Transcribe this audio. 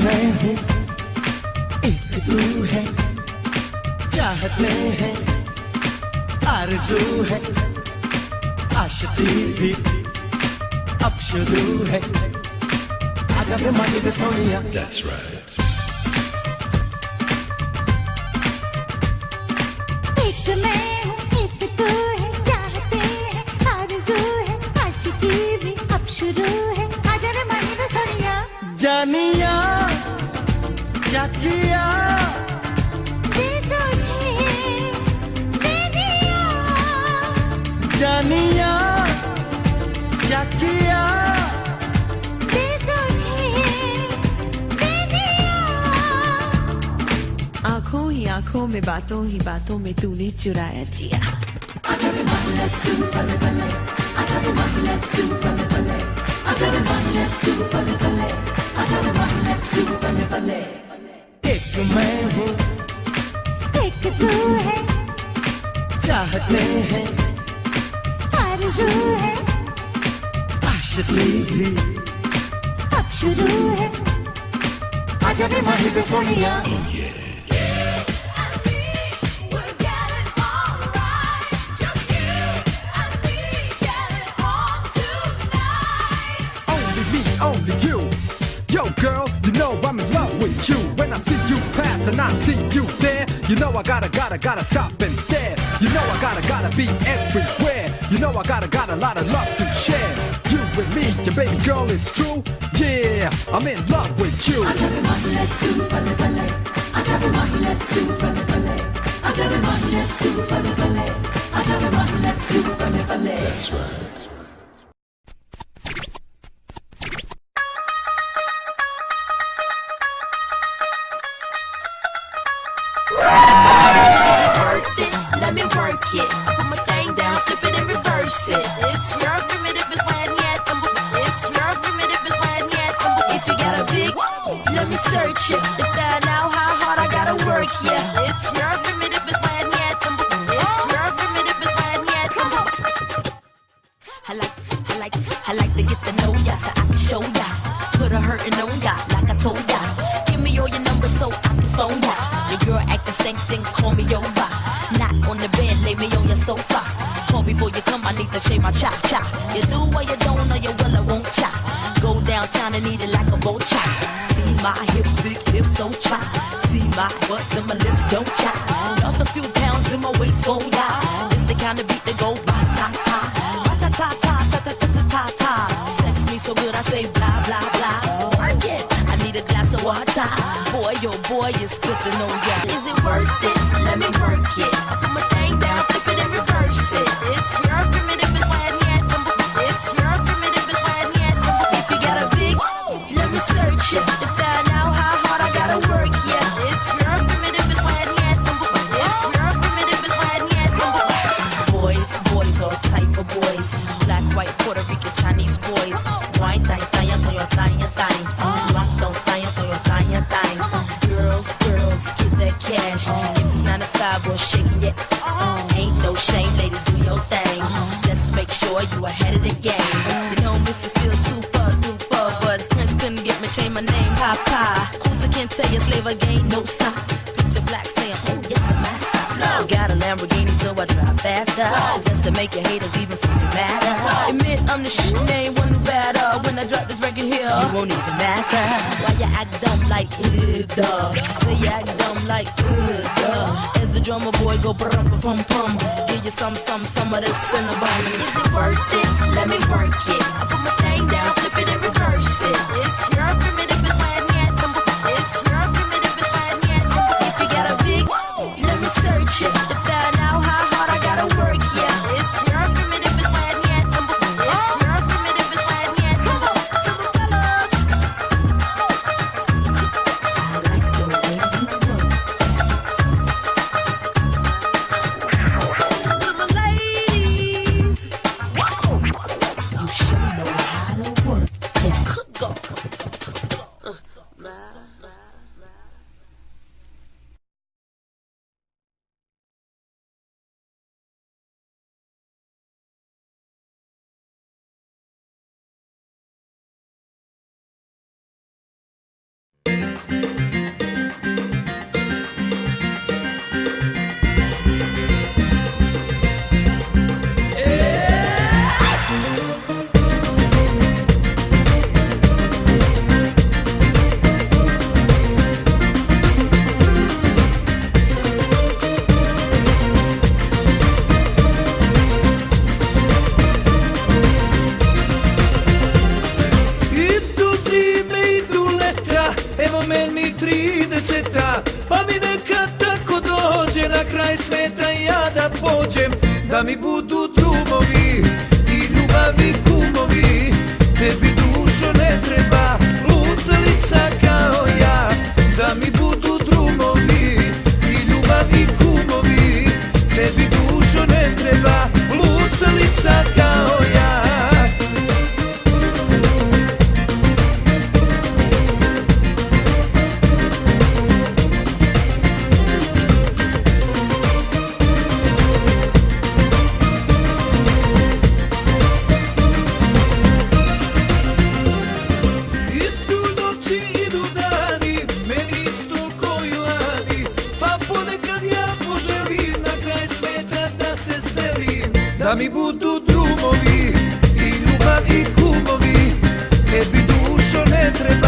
मैं हूँ एक तू है, चाहत में है, आरज़ू है, आशिकी भी अब शुरू है। आजा बे मानी बे सोनिया। That's right. एक मैं हूँ एक तू है, चाहते हैं, आरज़ू है, आशिकी भी अब शुरू है। आजा बे मानी बे सोनिया। जानिया क्या किया दे तुझे दे दिया, जानिया क्या किया दे तुझे दे दिया। आंखों ही आंखों में, बातों ही बातों में तूने चुराया जिया। आजा बे मानी let's do बल्ले बल्ले, आजा बे मानी let's do बल्ले बल्ले, आजा बे मानी let's do बल्ले बल्ले, आजा बे मानी let's do बल्ले बल्ले। एक मैं हूँ एक तू है, चाहत में है, आरज़ू है, आशिकी भी अब शुरू है। आजा बे मानी बे Sonia. Only me, only you. Yo girl, you know I'm in love with you. When I see you pass and I see you there, you know I gotta stop and stare. You know I gotta be everywhere. You know I got a lot of love to share. You and me, your baby girl, it's true. Yeah, I'm in love with you. आजा बे मानी let's do बल्ले बल्ले, आजा बे मानी let's do बल्ले बल्ले, आजा बे मानी let's do बल्ले बल्ले, आजा बे मानी let's do बल्ले बल्ले। That's right. Is it worth it? Let me work it. I put my thing down, flip it and reverse it. It's your primitive is when yet. It's your primitive is when yet. If you got a big, let me search it to find out how hard I gotta work. Yeah, it's your primitive is when yet. It's your primitive is when yet. I like to get to know ya so I can show ya. Put a hurtin' on ya like I told ya. Give me all your numbers so I can phone ya. Your girl acting stinking, call me over. Not on the bed, lay me on your sofa. Call before you come, I need to shave my cha-cha. You do or you don't, or you will or won't cha. Go downtown and eat it like a vulture. See my hips, big hips, so cha. See my butts and my lips, don't cha. Lost a few pounds in my waist, oh yeah. This the kind of beat that go ba-ta-ta. Ba-ta-ta-ta, ta-ta-ta-ta-ta. Sex me so good, I say blah, blah, blah. Work it. I need a glass of water. Boy, oh boy, it's good to know ya. Is it worth it? Let me work it. I put my thing down, flip it and reverse it. It's your primitive is when yet. It's your primitive is when yet. If you got a big, let me search it to find out how hard I gotta work. Yeah, it's your primitive is when yet. It's your primitive is when yet. Boys, all type of boys. Black, white, Puerto Rican, Chinese boys. Wine, thang, thang, thang, thang, thang. Rock, don't thang, thang, thang, thang. Girls, get that cash. If it's 9 to 5 or shaking your ass, ain't no shame, ladies, do your thing. Just make sure you ahead of the game. You know, Mrs. Still super duper, but Prince couldn't get me, change my name, Papa. Kunta can't tell you, slave again, no sign. Picture black saying, oh yes, I'm massa. Got a Lamborghini, so I drive faster. Just to make your haters even freaking matter. Admit I'm the shit, ain't one who better. When I drop this record here, you won't even matter. Why you act dumb like duh? Say you act dumb like duh. As the drummer boy go brum pum pum. Give you some of this cinnabon. Is it worth it? Let me work it. I put my thing down, flip it and reverse it. It's your primitive is when yet. It's your primitive is when yet. If you got a big, let me search it to find out how hard I gotta work. Yeah, it's your primitive is when yet. It's your primitive is when yet. To the fellas, I like the way you work. To the ladies, you sure know how to work. pa mi neka tako dođe na kraj sveta i ja da pođem, da mi budu drugovi i ljubavi kumovi. Tebi dušo ne treba lutalica kao ja, da mi budu drugovi i ljubavi kumovi. Tebi dušo ne treba lutalica kao ja. Da mi budu drugovi i ljubavi kumovi. Tebi dušo ne treba